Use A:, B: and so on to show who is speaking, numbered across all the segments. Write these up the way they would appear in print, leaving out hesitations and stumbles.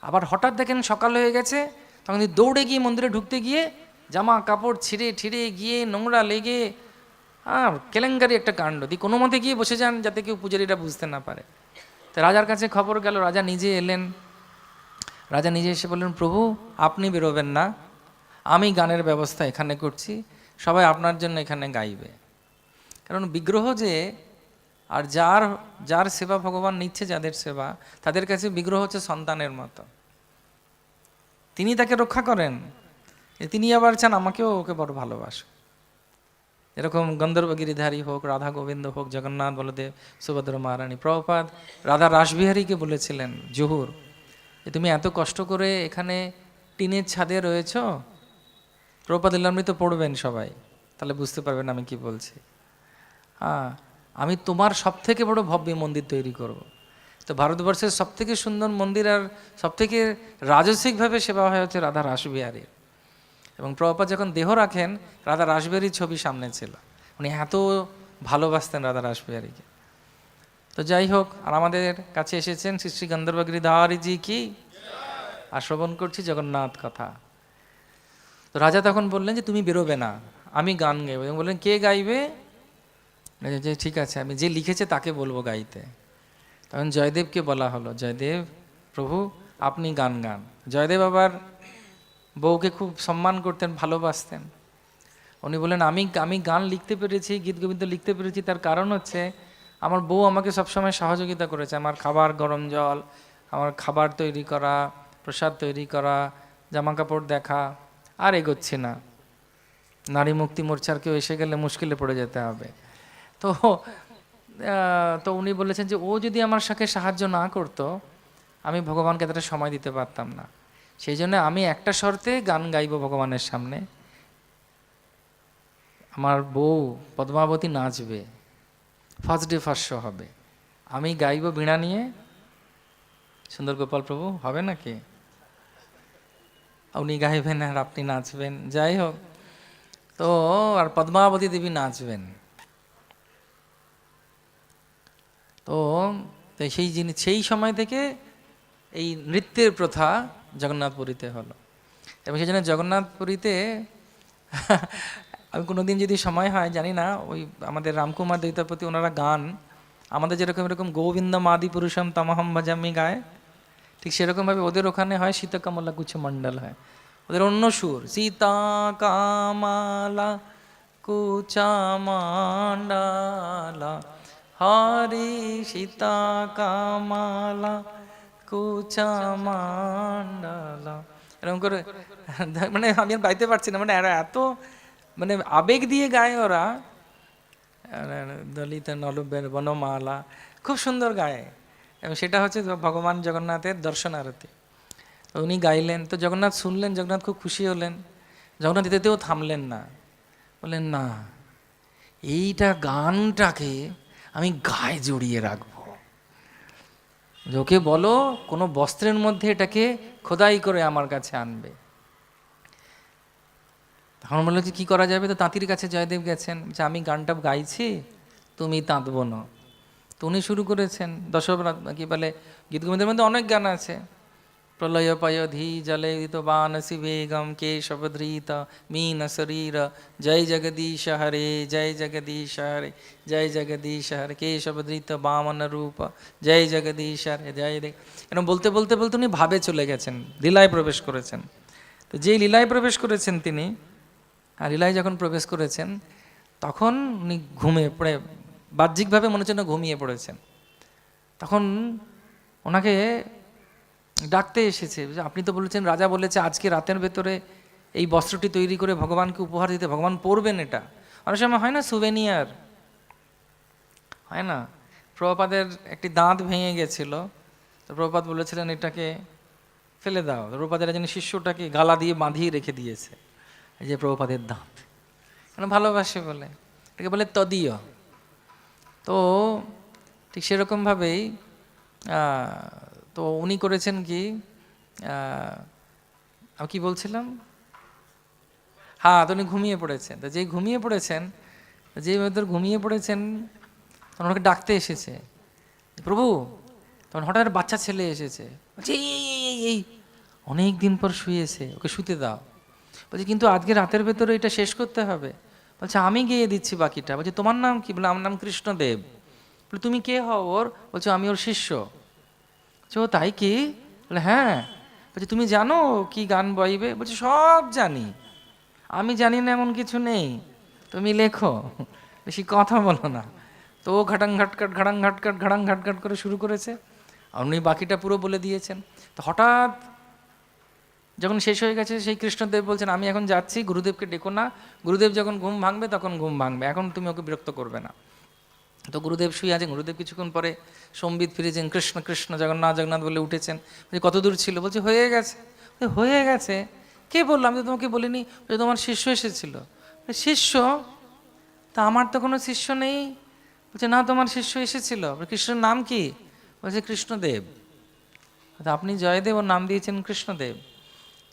A: আবার হঠাৎ দেখেন সকাল হয়ে গেছে, তখন দৌড়ে গিয়ে মন্দিরে ঢুকতে গিয়ে জামা কাপড় ছিঁড়ে ঠিড়ে গিয়ে নোংরা লেগে কেলেঙ্কারি একটা কাণ্ড দিয়ে কোনো মতে গিয়ে বসে যান যাতে কেউ পূজারীরা বুঝতে না পারে। তো রাজার কাছে খবর গেল, রাজা নিজে এলেন। রাজা নিজে এসে বললেন, প্রভু আপনি বেরোবেন না, আমি গানের ব্যবস্থা এখানে করছি, সবাই আপনার জন্য এখানে গাইবে। কারণ বিগ্রহ যে, আর যার যার সেবা ভগবান নিচ্ছে, যাদের সেবা, তাদের কাছে বিগ্রহ হচ্ছে সন্তানের মতো। তিনি তাকে রক্ষা করেন, তিনি আবার চান আমাকেও ওকে বড় ভালোবাসে। এরকম গন্ধর্ব গিরিধারী হোক, রাধা গোবিন্দ হোক, জগন্নাথ বলদেব, সুভদ্র মহারানী। প্রভুপাদ রাধা রাসবিহারীকে বলেছিলেন জহুর, যে তুমি এত কষ্ট করে এখানে টিনের ছাদে রয়েছ। প্রভুপাদ লীলামৃত পড়বেন সবাই, তাহলে বুঝতে পারবেন আমি কি বলছি। আমি তোমার সব থেকে বড় ভব্য মন্দির তৈরি করব। তো ভারতবর্ষের সব থেকে সুন্দর মন্দির আর সব থেকে রাজসিকভাবে সেবা হয় হচ্ছে রাধা রাসবিহারীর। এবং প্রভুপাদ যখন দেহ রাখেন, রাধা রাসবিহারীর ছবি সামনে ছিল। উনি এত ভালোবাসতেন রাধা রাসবিহারীকে। তো যাই হোক, আর আমাদের কাছে এসেছেন শ্রী শ্রী গন্ধর্ব গিরিধারীজি কি, আর শ্রবণ করছি জগন্নাথ কথা। তো রাজা তখন বললেন যে তুমি বেরোবে না, আমি গান গাইব। এবং বললেন কে গাইবে? যে ঠিক আছে, আমি যে লিখেছে তাকে বলবো গাইতে। তখন জয়দেবকে বলা হলো, জয়দেব প্রভু আপনি গান গান। জয়দেব আবার বউকে খুব সম্মান করতেন, ভালোবাসতেন। উনি বললেন আমি আমি গান লিখতে পেরেছি, গীত গোবিন্দ লিখতে পেরেছি, তার কারণ হচ্ছে আমার বউ আমাকে সবসময় সহযোগিতা করেছে। আমার খাবার, গরম জল, আমার খাবার তৈরি করা, প্রসাদ তৈরি করা, জামা কাপড় দেখা, আর এগোচ্ছি না। নারী মুক্তি মোর্চার কেউ এসে গেলে মুশকিলে পড়ে যেতে হবে। তো তো উনি বলেছেন যে ও যদি আমার সাথে সাহায্য না করতো, আমি ভগবানকে এতটা সময় দিতে পারতাম না। সেই জন্য আমি একটা শর্তে গান গাইব ভগবানের সামনে, আমার বউ পদ্মাবতী নাচবে, ফার্স্ট ডে ফার্স্ট শো হবে, আমি গাইব বীণা নিয়ে। সুন্দর গোপাল প্রভু হবে নাকি? উনি গাইবেন আর আপনি নাচবেন, যাই হোক। তো আর পদ্মাবতী দেবী নাচবেন। তো সেই সময় থেকে এই নৃত্যের প্রথা জগন্নাথপুরীতে হলো। এবং সেই জন্য জগন্নাথপুরীতে আমি কোনোদিন যদি সময় হয় জানি না, ওই আমাদের রামকুমার দৈতাপতি ওনারা গান আমাদের যেরকম এরকম গোবিন্দ মাদি পুরুষম তমহম ভজামি গায়, ঠিক সেরকমভাবে ওদের ওখানে হয় সীতাকামলা কুচ মণ্ডল হয়। ওদের অন্য সুর, সীতা কামালা কুচা মণ্ডলা হরি সীতা কামালা কুচা মণ্ডলা, এরকম করে। মানে আমি আর গাইতে পারছি না, মানে এত মানে আবেগ দিয়ে গায় ওরা। দলিত নলবের বনমালা খুব সুন্দর গায়। এবং সেটা হচ্ছে ভগবান জগন্নাথের দর্শন আরতি। তো উনি গাইলেন, তো জগন্নাথ শুনলেন, জগন্নাথ খুব খুশি হলেন। জগন্নাথ এতেও থামলেন না, বললেন না, এইটা গানটাকে আমি গায়ে জড়িয়ে রাখবো। ওকে বলো কোনো বস্ত্রের মধ্যে এটাকে খোদাই করে আমার কাছে আনবে। তখন বললো যে কী করা যাবে? তো তাঁতির কাছে জয়দেব গেছেন, যে আমি গানটা গাইছি, তুমি তাঁতবো না। তো উনি শুরু করেছেন কি বলে, গীত গোবিন্দের মধ্যে অনেক গান আছে। প্রলয় পয়োধি জলে বানসি বেগম কেশবধৃত মীন শরীর জয় জগদীশ হরে জয় জগদীশ হরে জয় জগদীশ হরে কেশবধৃত বামন রূপ জয় জগদীশ হরে জয় দেখ। এরকম বলতে বলতে বলতে উনি ভাবে চলে গেছেন, লীলায় প্রবেশ করেছেন। তো যেই লীলায় প্রবেশ করেছেন তিনি, আর লীলায় যখন প্রবেশ করেছেন তখন উনি ঘুমিয়ে পড়ে, বাহ্যিকভাবে মনে হচ্ছে না ঘুমিয়ে পড়েছেন। তখন ওনাকে ডাকতে এসেছে, যে আপনি তো বলেছেন, রাজা বলেছে আজকে রাতের ভেতরে এই বস্ত্রটি তৈরি করে ভগবানকে উপহার দিতে, ভগবান পরবেন। এটা অনেক সময় হয় না, সুভেনিয়ার হয় না। প্রভুপাদের একটি দাঁত ভেঙে গেছিল, তো প্রভুপাদ বলেছিলেন এটাকে ফেলে দাও। প্রভুপাদের একজন শিষ্যটাকে গালা দিয়ে বাঁধিয়ে রেখে দিয়েছে, এই যে প্রভুপাদের দাঁত, কেন ভালোবাসে বলে, এটাকে বলে তদীয়। তো ঠিক সেরকমভাবেই তো উনি করেছেন কি, আমি কি বলছিলাম, হ্যাঁ, তো উনি ঘুমিয়ে পড়েছেন। তো যেই ঘুমিয়ে পড়েছেন, যেই মেয়েদের ঘুমিয়ে পড়েছেন, তখন ওনাকে ডাকতে এসেছে প্রভু। তখন হঠাৎ বাচ্চা ছেলে এসেছে, বলছে এই এই এই অনেক দিন পর শুয়েছে, ওকে শুতে দাও। বলছে কিন্তু আজকে রাতের ভেতরে এটা শেষ করতে হবে। বলছে আমি গিয়ে দিচ্ছি বাকিটা। বলছে তোমার নাম কি? বলে আমার নাম কৃষ্ণদেব। বলে তুমি কে হও ওর? বলছে আমি ওর শিষ্য। বলছে ও তাই কি? বলে হ্যাঁ। বলছে তুমি জানো ও কি গান বইবে? বলছে সব জানি, আমি জানি না এমন কিছু নেই, তুমি লেখো, বেশি কথা বলো না। তো ও ঘাটাং ঘাটকাট ঘাটাং ঘাটকাট ঘাটাং ঘাটকাট করে শুরু করেছে, আর উনি বাকিটা পুরো বলে দিয়েছেন। তো হঠাৎ যখন শেষ হয়ে গেছে, সেই কৃষ্ণদেব বলছেন আমি এখন যাচ্ছি, গুরুদেবকে ডেকো না, গুরুদেব যখন ঘুম ভাঙবে তখন ঘুম ভাঙবে, এখন তুমি ওকে বিরক্ত করবে না। তো গুরুদেব শুয়ে আছেন, গুরুদেব কিছুক্ষণ পরে সম্বিত ফিরেছেন, কৃষ্ণ কৃষ্ণ জগন্নাথ জগন্নাথ বলে উঠেছেন। বলছে কত দূর ছিল? বলছে হয়ে গেছে। হয়ে গেছে? কে বললো? আমি তো তোমাকে বলিনি। বলছে তোমার শিষ্য এসেছিল। শিষ্য? তা আমার তো কোনো শিষ্য নেই। বলছে না তোমার শিষ্য এসেছিল। কৃষ্ণের নাম কি? বলছে কৃষ্ণদেব। আপনি জয়দেব, ওর নাম দিয়েছেন কৃষ্ণদেব।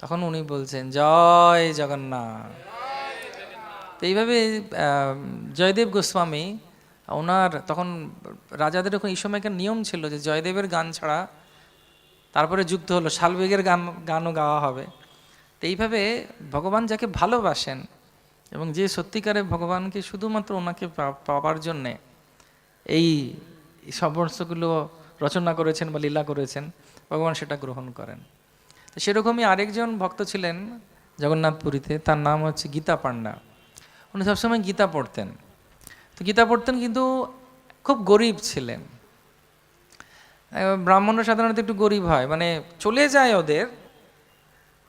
A: তখন উনি বলছেন জয় জগন্নাথ। তো এইভাবে জয়দেব গোস্বামী ওনার, তখন রাজাদের এখন এই সময়কার নিয়ম ছিল যে জয়দেবের গান ছাড়া তারপরে যুক্ত হলো শালবেগের গানও গাওয়া হবে। তো এইভাবে ভগবান যাকে ভালোবাসেন এবং যে সত্যিকারে ভগবানকে শুধুমাত্র ওনাকে পাওয়ার জন্যে এই সমস্তগুলো রচনা করেছেন বা লীলা করেছেন, ভগবান সেটা গ্রহণ করেন। তো সেরকমই আরেকজন ভক্ত ছিলেন জগন্নাথপুরীতে, তার নাম হচ্ছে গীতা পাণ্ডা। উনি সবসময় গীতা পড়তেন। তো গীতা পড়তেন কিন্তু খুব গরিব ছিলেন। ব্রাহ্মণরা সাধারণত একটু গরিব হয়, মানে চলে যায় ওদের,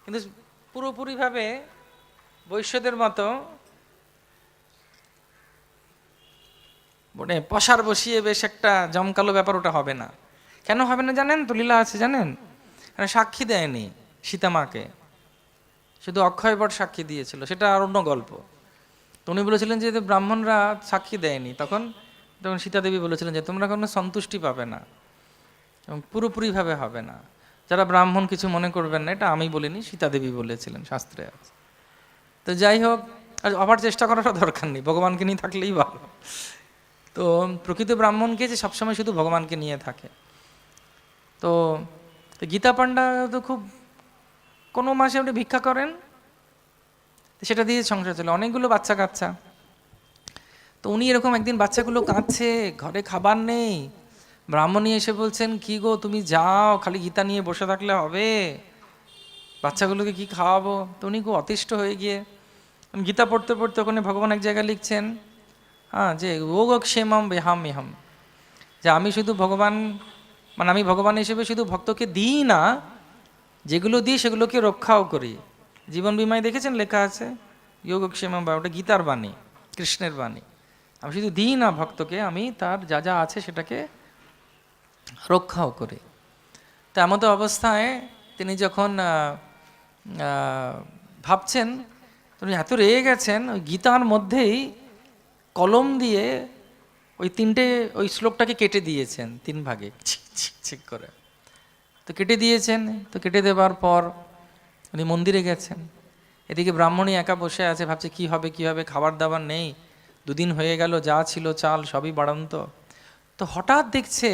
A: কিন্তু পুরোপুরিভাবে বৈশ্যদের মতো মানে পশার বসিয়ে বেশ একটা জমকালো ব্যাপার ওটা হবে না। কেন হবে না জানেন তো? লীলা আছে জানেন? সাক্ষী দেয়নি সীতামাকে, শুধু অক্ষয়বট সাক্ষী দিয়েছিল, সেটা আর অন্য গল্প। তো উনি বলেছিলেন যে ব্রাহ্মণরা সাক্ষী দেয়নি, তখন তখন সীতাদেবী বলেছিলেন যে তোমরা কোনো সন্তুষ্টি পাবে না এবং পুরোপুরিভাবে হবে না, যারা ব্রাহ্মণ কিছু মনে করবেন না, এটা আমি বলিনি, সীতাদেবী বলেছিলেন, শাস্ত্রে আছে। তো যাই হোক, আর আবার চেষ্টা করাটা দরকার নেই, ভগবানকে নিয়ে থাকলেই ভালো। তো প্রকৃত ব্রাহ্মণকে যে সবসময় শুধু ভগবানকে নিয়ে থাকে। তো গীতা পাণ্ডা তো খুব, কোনো মাসে উনি ভিক্ষা করেন, সেটা দিয়ে সংসার চলে, অনেকগুলো বাচ্চা কাচ্চা। তো উনি এরকম একদিন বাচ্চাগুলো কাঁদছে, ঘরে খাবার নেই, ব্রাহ্মণী এসে বলছেন কি গো তুমি যাও, খালি গীতা নিয়ে বসে থাকলে হবে, বাচ্চাগুলোকে কি খাওয়াবো? তো উনি খুব অতিষ্ঠ হয়ে গিয়ে গীতা পড়তে পড়তে ওখানে ভগবান এক জায়গায় লিখছেন, হ্যাঁ, যে যোগক্ষেমম বেহাম মেহম, যে আমি শুধু ভগবান, মানে আমি ভগবান হিসেবে শুধু ভক্তকে দিই না, যেগুলো দিই সেগুলোকে রক্ষাও করি। জীবন বীমায় দেখেছেন লেখা আছে যোগক্ষেমম, বা ওটা গীতার বাণী, কৃষ্ণের বাণী। আমি শুধু দিই না ভক্তকে, আমি তার যা যা আছে সেটাকে রক্ষাও করি। তো এমতো অবস্থায় তিনি যখন ভাবছেন, তিনি এত রেগে গেছেন, ওই গীতার মধ্যেই কলম দিয়ে ওই শ্লোকটাকে কেটে দিয়েছেন 3 ভাগে, ছিক ছিক ছিক করে। তো কেটে দিয়েছেন, তো কেটে দেবার পর উনি মন্দিরে গেছেন। এদিকে ব্রাহ্মণী একা বসে আছে, ভাবছে কি হবে কি হবে, খাবার দাবার নেই, 2 দিন হয়ে গেল, যা ছিল চাল সবই বাড়ন্ত। তো হঠাৎ দেখছে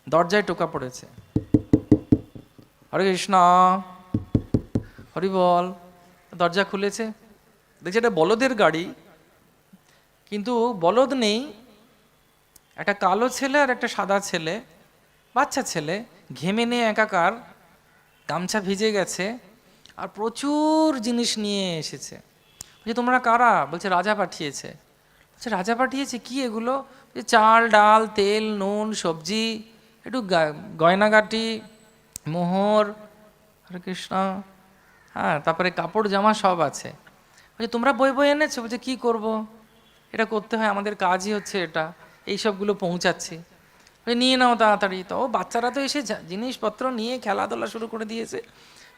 A: দরজায় টোকা পড়েছে, হরে কৃষ্ণ, হরি বল। দরজা খুলেছে, দেখছে এটা বলদের গাড়ি, কিন্তু বলদ নেই, একটা কালো ছেলে আর একটা সাদা ছেলে, বাচ্চা ছেলে, ঘেমে নিয়ে একাকার, গামছা ভিজে গেছে, আর প্রচুর জিনিস নিয়ে এসেছে। বলছে তোমরা কারা? বলছে রাজা পাঠিয়েছে। বলছে রাজা পাঠিয়েছে? কি এগুলো? চাল ডাল তেল নুন সবজি, একটু গয়নাগাটি মোহর, হরে কৃষ্ণ, হ্যাঁ, তারপরে কাপড় জামা সব আছে। বলছে তোমরা বই বই এনেছো? বলছে কী করব, এটা করতে হয়, আমাদের কাজই হচ্ছে এটা, এই সবগুলো পৌঁছাচ্ছি। নিয়ে নাও তাড়াতাড়ি। তো বাচ্চারা তো এসে জিনিসপত্র নিয়ে খেলাধুলা শুরু করে দিয়েছে।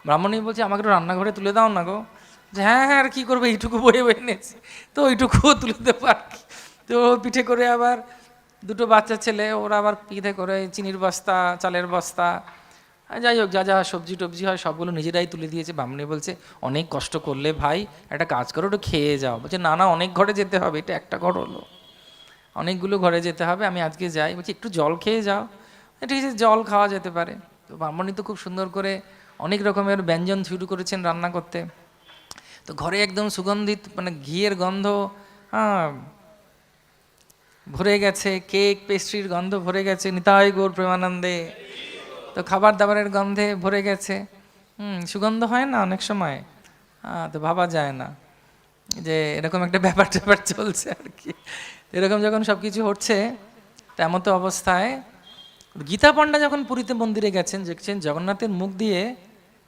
A: ব্রাহ্মণী বলছে আমাকে একটু রান্নাঘরে তুলে দাও না গো। যে হ্যাঁ হ্যাঁ, আর কী করবো, এইটুকু বয়ে বয়ে এনেছি, তো ওইটুকুও তুলে দেবো আর কি। তো পিঠে করে আবার 2টো বাচ্চা ছেলে, ওরা আবার পিঠে করে চিনির বস্তা চালের বস্তা, যাই হোক যা যা সবজি টবজি হয় সবগুলো নিজেরাই তুলে দিয়েছে। ব্রাহ্মণী বলছে অনেক কষ্ট করলে ভাই, একটা কাজ করো, একটু খেয়ে যাও। বলছে না না, অনেক ঘরে যেতে হবে, এটা একটা ঘর হলো, অনেকগুলো ঘরে যেতে হবে, আমি আজকে যাই। বলছি একটু জল খেয়ে যাও। ঠিক আছে, জল খাওয়া যেতে পারে। তো ব্রাহ্মণী তো খুব সুন্দর করে অনেক রকমের ব্যঞ্জন শুরু করেছেন রান্না করতে। তো ঘরে একদম সুগন্ধিত মানে ঘিয়ের গন্ধ ভরে গেছে, কেক পেস্ট্রির গন্ধ ভরে গেছে, নিতাই গৌর প্রেমানন্দে। তো খাবার দাবারের গন্ধে ভরে গেছে। সুগন্ধ হয় না অনেক সময়, তো ভাবা যায় না যে এরকম একটা ব্যাপার ট্যাপার চলছে আর কি। এরকম যখন সব কিছু হচ্ছে, তেমন তো অবস্থায় গীতা পান্ডা যখন পুরীতে মন্দিরে গেছেন, দেখছেন জগন্নাথের মুখ দিয়ে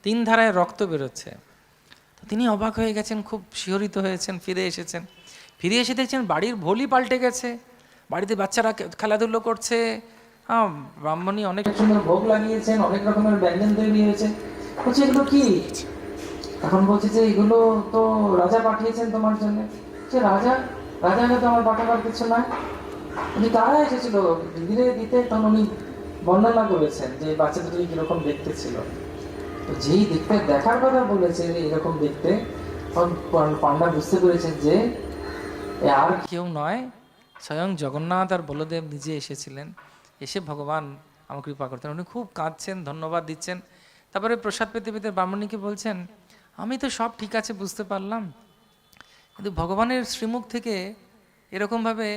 A: 3 ধারায় রক্ত বেরোচ্ছে। তো তিনি অবাক হয়ে গেছেন, খুব শিহরিত হয়েছেন, ফিরে এসেছেন। ফিরে এসে দেখছেন বাড়ির ভোলই পাল্টে গেছে, বাড়িতে বাচ্চারা খেলাধুলো করছে, ব্রাহ্মণী অনেক সুন্দর ভোগ লাগিয়েছেন, অনেক রকমের ব্যঞ্জন তৈরি হয়েছে। বলছে এগুলো কি? এখন বলছে যে এগুলো তো রাজা পাঠিয়েছেন তোমার জন্য। সে রাজা? রাজাকে তো আমার পাঠাবার কিছু নয়। উনি কারা এসেছিল ধীরে দিতে, তখন উনি বর্ণনা করেছেন যে বাচ্চাটা কিরকম দেখতে ছিল। তো যেই দেখতে দেখার কথা বলেছে এরকম দেখতে, তখন পান্ডা বুঝতে পেরেছেন যে আর কেউ নয়, স্বয়ং জগন্নাথ আর বলদেব নিজে এসেছিলেন, এসে ভগবান আমার কৃপা করতেন। উনি খুব কাঁদছেন, ধন্যবাদ দিচ্ছেন। তারপরে প্রসাদ পেতে পেতে ব্রাহ্মণীকে বলছেন, আমি তো সব ঠিক আছে বুঝতে পারলাম, কিন্তু ভগবানের শ্রীমুখ থেকে এরকমভাবে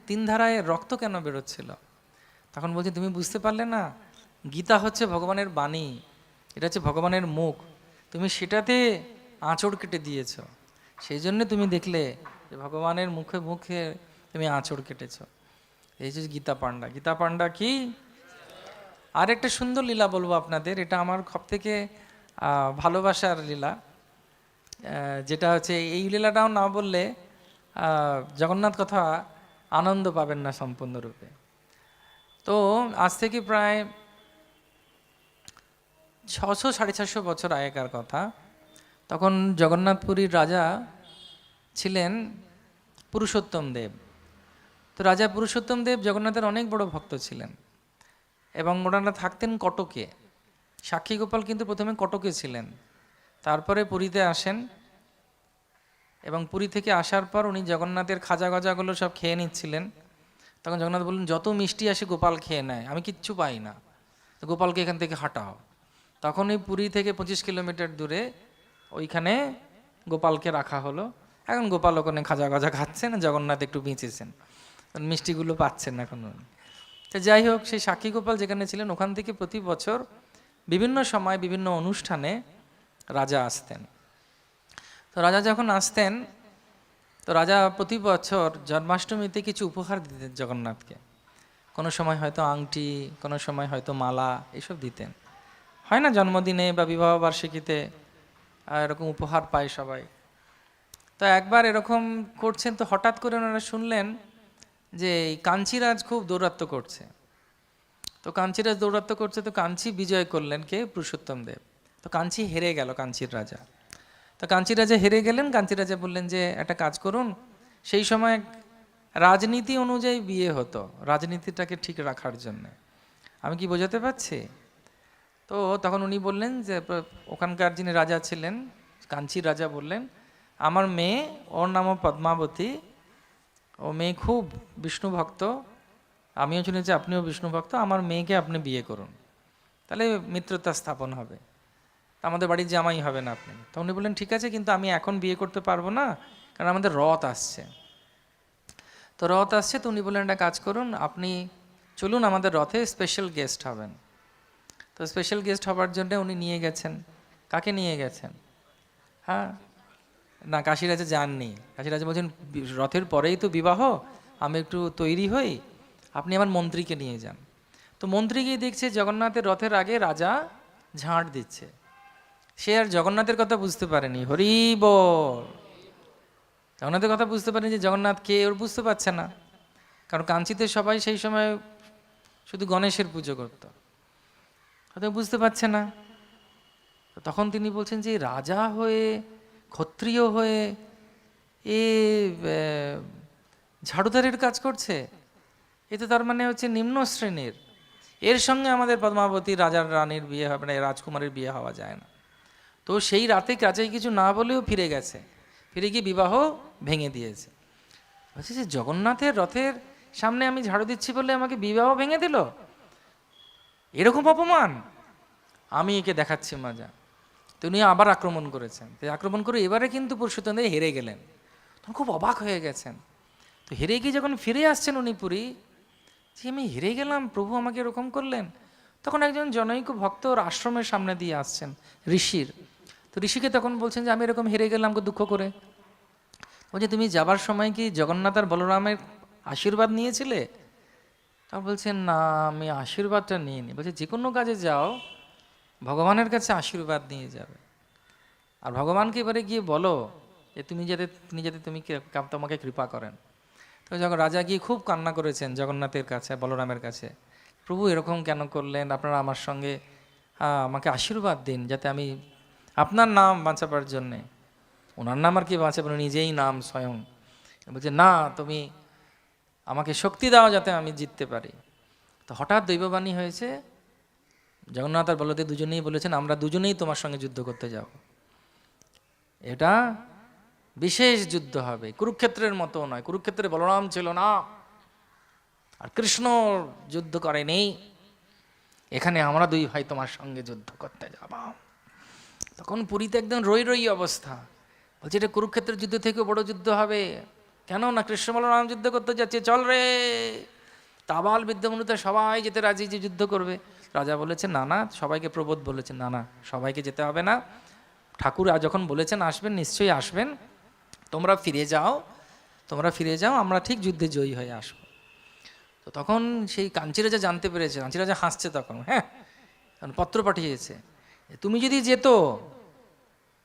A: 3 ধারায় রক্ত কেন বেরোচ্ছিল? তখন বলছে, তুমি বুঝতে পারলে না, গীতা হচ্ছে ভগবানের বাণী, এটা হচ্ছে ভগবানের মুখ, তুমি সেটাতে আঁচড় কেটে দিয়েছ, সেই জন্য তুমি দেখলে যে ভগবানের মুখে মুখে তুমি আঁচড় কেটেছ। এই যে গীতা পান্ডা। গীতা পান্ডা কি? আর একটা সুন্দর লীলা বলবো আপনাদের, এটা আমার সব থেকে ভালোবাসার লীলা, যেটা হচ্ছে এই লীলাটাও না বললে জগন্নাথ কথা আনন্দ পাবেন না সম্পূর্ণরূপে। তো আজ থেকে প্রায় 600-650 বছর আগেকার কথা। তখন জগন্নাথপুরীর রাজা ছিলেন পুরুষোত্তম দেব। তো রাজা পুরুষোত্তম দেব জগন্নাথের অনেক বড় ভক্ত ছিলেন, এবং ওনারা থাকতেন কটকে। সাক্ষী গোপাল কিন্তু প্রথমে কটকে ছিলেন, তারপরে পুরীতে আসেন, এবং পুরী থেকে আসার পর উনি জগন্নাথের খাজা গজাগুলো সব খেয়ে নিচ্ছিলেন। তখন জগন্নাথ বললেন, যত মিষ্টি আসে গোপাল খেয়ে নেয়, আমি কিচ্ছু পাই না, তো গোপালকে এখান থেকে হাঁটাও। তখন ওই পুরী থেকে 25 কিলোমিটার দূরে ওইখানে গোপালকে রাখা হলো। এখন গোপাল ওখানে খাজা গজা খাচ্ছেন, জগন্নাথ একটু বেঁচেছেন, মিষ্টিগুলো পাচ্ছেন এখন। তো যাই হোক, সেই সাক্ষী গোপাল যেখানে ছিলেন ওখান থেকে প্রতি বছর বিভিন্ন সময় বিভিন্ন অনুষ্ঠানে রাজা আসতেন। তো রাজা যখন আসতেন, তো রাজা প্রতি বছর জন্মাষ্টমীতে কিছু উপহার দিতেন জগন্নাথকে। কোনো সময় হয়তো আংটি, কোনো সময় হয়তো মালা, এইসব দিতেন। হয় না জন্মদিনে বা বিবাহ বার্ষিকীতে এরকম উপহার পায় সবাই। তো একবার এরকম করছেন, তো হঠাৎ করে ওনারা শুনলেন যে কাঞ্চিরাজ খুব দৌরাত্ম্য করছে। তো কাঞ্চিরাজ দৌরাত্ম্য করছে, তো কাঞ্চি বিজয় করলেন কে? পুরুষোত্তম দেব। তো কাঞ্চি হেরে গেল, কাঞ্চির রাজা। তো কাঞ্চি রাজা হেরে গেলেন। কাঞ্চি রাজা বললেন যে একটা কাজ করুন, সেই সময় রাজনীতি অনুযায়ী বিয়ে হতো, রাজনীতিটাকে ঠিক রাখার জন্য। আমি কি বোঝাতে পারছি? তো তখন উনি বললেন যে, ওখানকার যিনি রাজা ছিলেন কাঞ্চির রাজা বললেন, আমার মেয়ে, ওর নামও পদ্মাবতী, ও মেয়ে খুব বিষ্ণু ভক্ত, আমিও শুনেছি আপনিও বিষ্ণু ভক্ত, আমার মেয়েকে আপনি বিয়ে করুন, তাহলে মিত্রতা স্থাপন হবে, আমাদের বাড়ির জামাই হবেন আপনি। তো উনি বললেন ঠিক আছে, কিন্তু আমি এখন বিয়ে করতে পারবো না, কারণ আমাদের রথ আসছে। তো রথ আসছে, তো উনি বললেন একটা কাজ করুন, আপনি চলুন আমাদের রথে স্পেশাল গেস্ট হবেন। তো স্পেশাল গেস্ট হবার জন্য উনি নিয়ে গেছেন। কাকে নিয়ে গেছেন? হ্যাঁ না, কাশীরাজা যাননি। কাশীরাজা বলছেন রথের পরেই তো বিবাহ, আমি একটু তৈরি হই, আপনি আমার মন্ত্রীকে নিয়ে যান। তো মন্ত্রী গিয়ে দেখছে জগন্নাথের রথের আগে রাজা ঝাঁট দিচ্ছে। সে আর জগন্নাথের কথা বুঝতে পারেনি। হরি বল। জগন্নাথের কথা বুঝতে পারেনি যে জগন্নাথ কে, ওর বুঝতে পারছে না, কারণ কাঞ্চিতে সবাই সেই সময় শুধু গণেশের পুজো করতো, হয়তো বুঝতে পারছে না। তখন তিনি বলছেন যে রাজা হয়ে, ক্ষত্রিয় হয়ে এ ঝাড়ুদারের কাজ করছে, এ তো তার মানে হচ্ছে নিম্ন শ্রেণীর, এর সঙ্গে আমাদের পদ্মাবতী রাজার রানীর বিয়ে হবে না, রাজকুমারের বিয়ে হওয়া যায় না। তো সেই রাতে কাজে কিছু না বলেও ফিরে গেছে, ফিরে গিয়ে বিবাহ ভেঙে দিয়েছে। বলছে যে জগন্নাথের রথের সামনে আমি ঝাড়ু দিচ্ছি বলে আমাকে বিবাহ ভেঙে দিল, এরকম অপমান, আমি একে দেখাচ্ছি মজা। তো উনি আবার আক্রমণ করেছেন, তো আক্রমণ করে এবারে কিন্তু পুরুষোত্তম দেব হেরে গেলেন। তখন খুব অবাক হয়ে গেছেন। তো হেরে গিয়ে যখন ফিরে আসছেন উনি পুরী, যে আমি হেরে গেলাম, প্রভু আমাকে এরকম করলেন। তখন একজন জনৈক ভক্ত ওর আশ্রমের সামনে দিয়ে আসছেন, ঋষির। তো ঋষিকে তখন বলছেন যে আমি এরকম হেরে গেলাম দুঃখ করে। বলছে তুমি যাবার সময় কি জগন্নাথ আর বলরামের আশীর্বাদ নিয়েছিলে? তা বলছেন না, আমি আশীর্বাদটা নিইনি। বলছে যে কোনো কাজে যাও ভগবানের কাছে আশীর্বাদ নিয়ে যাবে, আর ভগবানকে এবারে গিয়ে বলো যে তিনি যাতে তোমাকে কৃপা করেন। তো যখন রাজা গিয়ে খুব কান্না করেছেন জগন্নাথের কাছে, বলরামের কাছে, প্রভু এরকম কেন করলেন, আপনারা আমার সঙ্গে আমাকে আশীর্বাদ দিন যাতে আমি আপনার নাম বাঁচাবার জন্যে, ওনার নাম আর কি বাঁচাবো, নিজেই নাম স্বয়ং। বলছে না, তুমি আমাকে শক্তি দাও যাতে আমি জিততে পারি। তো হঠাৎ দৈববাণী হয়েছে, জগন্নাথ আর বলদেব দুজনেই বলেছেন আমরা দুজনেই তোমার সঙ্গে যুদ্ধ করতে যাব। এটা বিশেষ যুদ্ধ হবে, কুরুক্ষেত্রের মতো নয়। কুরুক্ষেত্রে বলরাম ছিল না আর কৃষ্ণ যুদ্ধ করেনি, এখানে আমরা দুই ভাই তোমার সঙ্গে যুদ্ধ করতে যাব। তখন পুরীতে একদম রই রই অবস্থা। বলছে এটা কুরুক্ষেত্রের যুদ্ধ থেকে বড় যুদ্ধ হবে। কেন না, কৃষ্ণ বলরাম যুদ্ধ করতে যাচ্ছে, চল রে। তাবাল বিদ্যামনুতে সবাই যেতে রাজি যে যুদ্ধ করবে। রাজা বলেছে না না, সবাইকে প্রবোধ বলেছে না না সবাইকে যেতে হবে না, ঠাকুর যখন বলেছেন আসবেন নিশ্চয়ই আসবেন, তোমরা ফিরে যাও, আমরা ঠিক যুদ্ধে জয়ী হয়ে আসবো। তো তখন সেই কাঞ্চি রাজা জানতে পেরেছে, কাঞ্চি রাজা হাসছে তখন, হ্যাঁ, কারণ পত্র পাঠিয়েছে, তুমি যদি যেত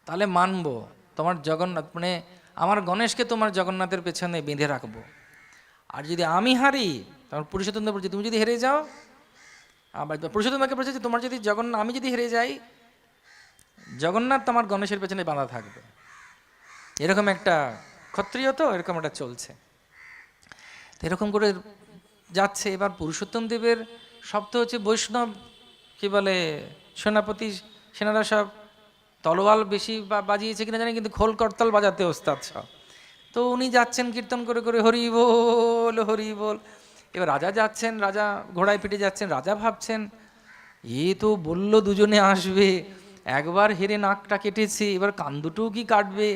A: তাহলে মানবো, তোমার জগন্নাথ মানে আমার গণেশকে তোমার জগন্নাথের পেছনে বেঁধে রাখবো, আর যদি আমি হারি, তখন পুরুষোত্তম দেব বলছে তুমি যদি হেরে যাও, আবার পুরুষোত্তমকে বলছে তোমার যদি আমি যদি হেরে যাই, জগন্নাথ তোমার গণেশের পেছনে বাঁধা থাকবে। এরকম একটা ক্ষত্রিয়, তো এরকম একটা চলছে। তো এরকম করে যাচ্ছে। এবার পুরুষোত্তম দেবের শব্দ হচ্ছে বৈষ্ণব কি বলে সেনাপতি, সেনারা সব তলোয়াল বেশি বাজিয়েছে কিনা জানি, কিন্তু খোল করতাল বাজাতে ওস্তাদ সব। তো উনি যাচ্ছেন কীর্তন করে করে হরি বল হরি বল। এবার রাজা যাচ্ছেন, রাজা ঘোড়ায় পিঠে যাচ্ছেন, রাজা ভাবছেন এ তো বললো দুজনে আসবে, একবার হেরে নাকটা কেটেছে, এবার কান দুটোও কি কাটবে।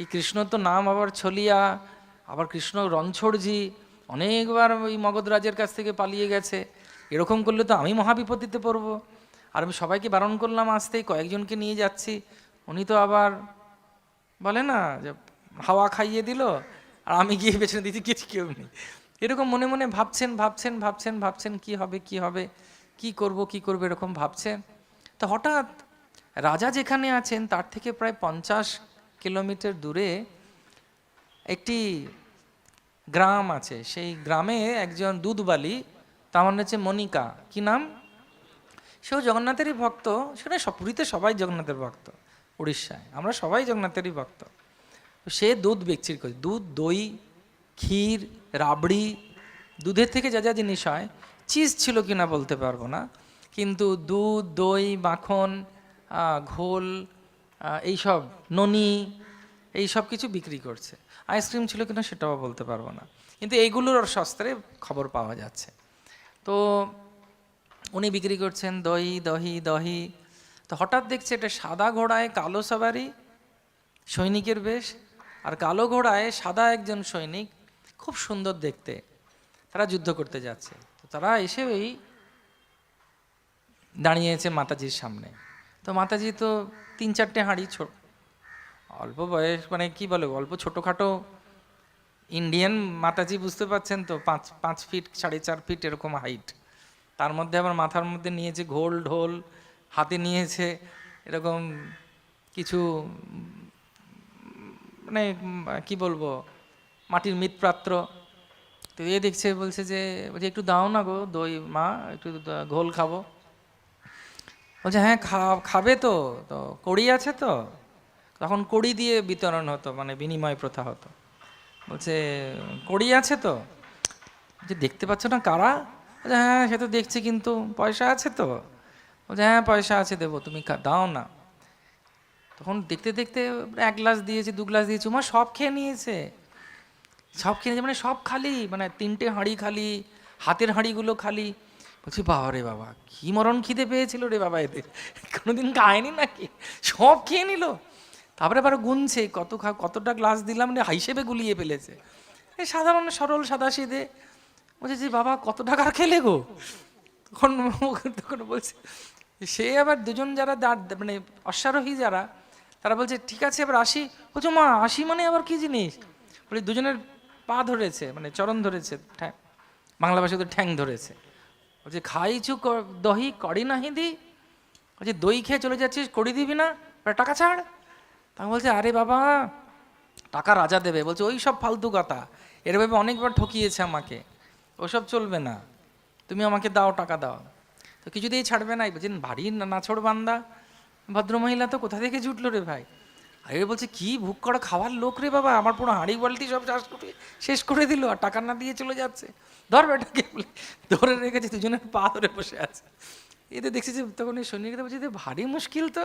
A: এই কৃষ্ণ তো নাম আবার ছলিয়া, আবার কৃষ্ণ রণছোড়জি অনেকবার ওই মগধরাজের কাছ থেকে পালিয়ে গেছে, এরকম করলে তো আমি মহাবিপত্তিতে পড়বো। আর আমি সবাইকে বারণ করলাম আসতেই, কয়েকজনকে নিয়ে যাচ্ছি, উনি তো আবার বলে না যে হাওয়া খাইয়ে দিল, আর আমি গিয়ে পেছনে দিচ্ছি কিছু কেউ নেই। এরকম মনে মনে ভাবছেন কি হবে কি করব এরকম ভাবছেন। তো হঠাৎ রাজা যেখানে আছেন তার থেকে প্রায় 50 কিলোমিটার দূরে একটি গ্রাম আছে। সেই গ্রামে একজন দুধবালি, তার মানে হচ্ছে মনিকা, কি নাম, সেও জগন্নাথেরই ভক্ত। সেখানে পুরীতে সবাই জগন্নাথের ভক্ত, উড়িষ্যায় আমরা সবাই জগন্নাথেরই ভক্ত। তো সে দুধ বিক্রি করে, দুধ, দই, ক্ষীর, রাবড়ি, দুধের থেকে যা যা জিনিস হয়, চিজ ছিল কিনা বলতে পারবো না, কিন্তু দুধ, দই, মাখন, ঘোল, এইসব ননি, এই সব কিছু বিক্রি করছে। আইসক্রিম ছিল কিনা সেটাও বলতে পারবো না, কিন্তু এইগুলোর শাস্ত্রে খবর পাওয়া যাচ্ছে। তো উনি বিক্রি করছেন দই দহি দহি। তো হঠাৎ দেখছে একটা সাদা ঘোড়ায় কালো সবারি, সৈনিকের বেশ, আর কালো ঘোড়ায় সাদা একজন সৈনিক, খুব সুন্দর দেখতে, তারা যুদ্ধ করতে যাচ্ছে। তো তারা এসে ওই দাঁড়িয়েছে মাতাজির সামনে। তো মাতাজি তো 3-4টে হাঁড়ি, অল্প বয়স, মানে কি বলে অল্প ছোটোখাটো ইন্ডিয়ান মাতাজি, বুঝতে পারছেন তো, 5 ফিট 4.5 ফিট এরকম হাইট, তার মধ্যে আবার মাথার মধ্যে নিয়েছে ঘোল ঢোল, হাতে নিয়েছে এরকম কিছু মানে কি বলবো মাটির মৃৎপাত্র। তো এ দেখছে, বলছে যে একটু দাও না গো দই মা, একটু ঘোল খাবো। বলছে হ্যাঁ খাবে তো, তো কড়ি আছে তো, তখন কড়ি দিয়ে বিতরণ হতো, মানে বিনিময় প্রথা হতো। বলছে কড়ি আছে তো, যে দেখতে পাচ্ছ না কারা? বলছে হ্যাঁ সে তো দেখছি, কিন্তু পয়সা আছে তো? বলছে হ্যাঁ পয়সা আছে, দেবো, তুমি দাও না। তখন দেখতে দেখতে 1 গ্লাস দিয়েছি, 2 গ্লাস দিয়েছি, মা সব খেয়ে নিয়েছে, মানে সব খালি, মানে 3টে হাঁড়ি খালি, হাতের হাঁড়িগুলো খালি। বলছি বাবা রে বাবা, কি মরণ খিদে পেয়েছিল রে বাবা, এদের কোনোদিন খায়নি নাকি, সব খেয়ে নিল। তারপরে আবার গুনছে কতটা গ্লাস দিলাম রে, হিসেবে গুলিয়ে ফেলেছে। এই সাধারণ সরল সাদা সিধে। বলছে যে বাবা কত টাকার খেলে গো? তখন তখন বলছে, সে আবার দুজন যারা মানে অশ্বারোহী যারা, তারা বলছে ঠিক আছে এবার আসি। বলছো মা আসি মানে আবার কি জিনিস? বলে দুজনের পা ধরেছে, মানে চরণ ধরেছে, বাংলা ভাষায় তো ঠ্যাং ধরেছে। বলছে খাইছু দহি করি নাহি দি, বলছে দই খেয়ে চলে যাচ্ছিস, করি দিবি না, টাকা ছাড়। তখন বলছে আরে বাবা টাকা রাজা দেবে। বলছে ওই সব ফালতু কথা, এরভাবে অনেকবার ঠকিয়েছে আমাকে, ওসব চলবে না, তুমি আমাকে দাও, টাকা দাও। তো কিছুতেই ছাড়বে না। বলছেন ভারী নাছোড় বান্দা, ভদ্রমহিলা তো কোথা থেকে জুটলো রে ভাই। আর বলছে কি ভুক করা খাওয়ার লোক রে বাবা, আমার পুরো হাঁড়ি বালতি সব চাষ করে শেষ করে দিল, আর টাকা না দিয়ে চলে যাচ্ছে। ধর বেটাকে, বলে ধরে রেখেছে, দুজনের পা ধরে বসে আছে। এতে দেখছি যে তখন এই সৈনিকরা বলছে ভারী মুশকিল তো,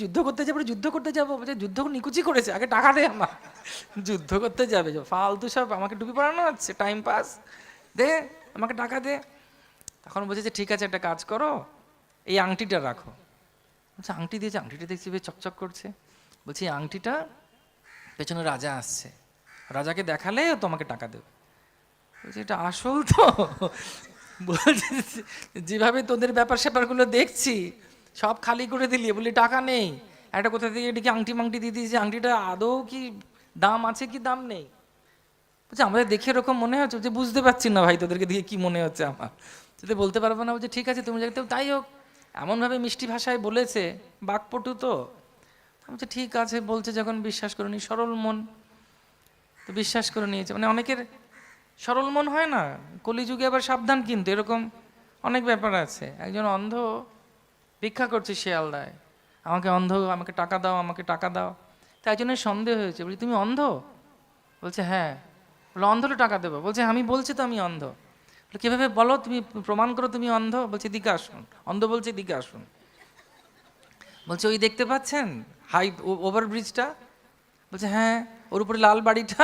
A: যুদ্ধ করতে যাবো, যুদ্ধ করতে যাবো। বলছে যুদ্ধ নিকুচি করেছে, আগে টাকা দে আমার, যুদ্ধ করতে যাবে ফালতু সব, আমাকে টুপি পরানো হচ্ছে, টাইম পাস, দে আমাকে টাকা দে। তখন বলছে যে ঠিক আছে একটা কাজ করো, এই আংটিটা রাখো। বলছে আংটি দিয়েছে, আংটিটা দেখছি বেশ চকচক করছে। বলছি এই আংটিটা পেছনে রাজা আসছে, রাজাকে দেখালে ও তোমাকে টাকা দেবে। বলছে এটা আসল তো? বলছে যেভাবে তোদের ব্যাপার স্যাপারগুলো দেখছি সব খালি করে দিলি, বলি টাকা নেই, একটা কোথা থেকে এটিকে আংটি মাংটি দিয়ে দিয়েছি, আংটিটা আদৌ কি দাম আছে কি দাম নেই। বলছে আমাদের দেখে এরকম মনে হচ্ছে, যে বুঝতে পারছি না ভাই তোদেরকে দিয়ে কি মনে হচ্ছে আমার, যদি বলতে পারবো না। বলছে ঠিক আছে তুমি যাই, তাই হোক, এমনভাবে মিষ্টি ভাষায় বলেছে, বাকপটু তো। বলছে ঠিক আছে, বলছে যখন বিশ্বাস করে নি, সরল মন তো বিশ্বাস করে নিয়েছে। মানে অনেকের সরল মন হয় না, কলিযুগে আবার সাবধান, কিন্তু এরকম অনেক ব্যাপার আছে। একজন অন্ধ ভিক্ষা করছে শিয়ালদায়, আমাকে টাকা দাও, আমাকে টাকা দাও। তাই জন্য সন্দেহ হয়েছে, বলি তুমি অন্ধ? বলছে হ্যাঁ। বলে অন্ধ হলে টাকা দেবো? বলছে আমি বলছি তো আমি অন্ধ। বলে কীভাবে বলো, তুমি প্রমাণ করো তুমি অন্ধ। বলছে দিকে আসুন। অন্ধ বলছে দিকে আসুন। বলছে ওই দেখতে পাচ্ছেন ওভারব্রিজটা? বলছে হ্যাঁ। ওর উপরে লাল বাড়িটা?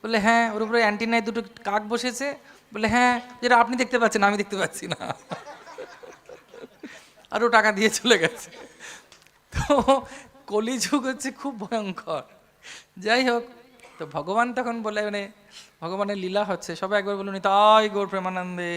A: বলে হ্যাঁ। ওর উপরে অ্যান্টিনায় দুটো কাক বসেছে? বলে হ্যাঁ। যেটা আপনি দেখতে পাচ্ছেন আমি দেখতে পাচ্ছি না। আর ও টাকা দিয়ে চলে গেছে। তো কলিযুগ হচ্ছে খুব ভয়ঙ্কর। যাই হোক, তো ভগবান তখন বলে, মানে ভগবানের লীলা হচ্ছে, সবাই একবার বলুন তাই গৌর প্রেমানন্দে।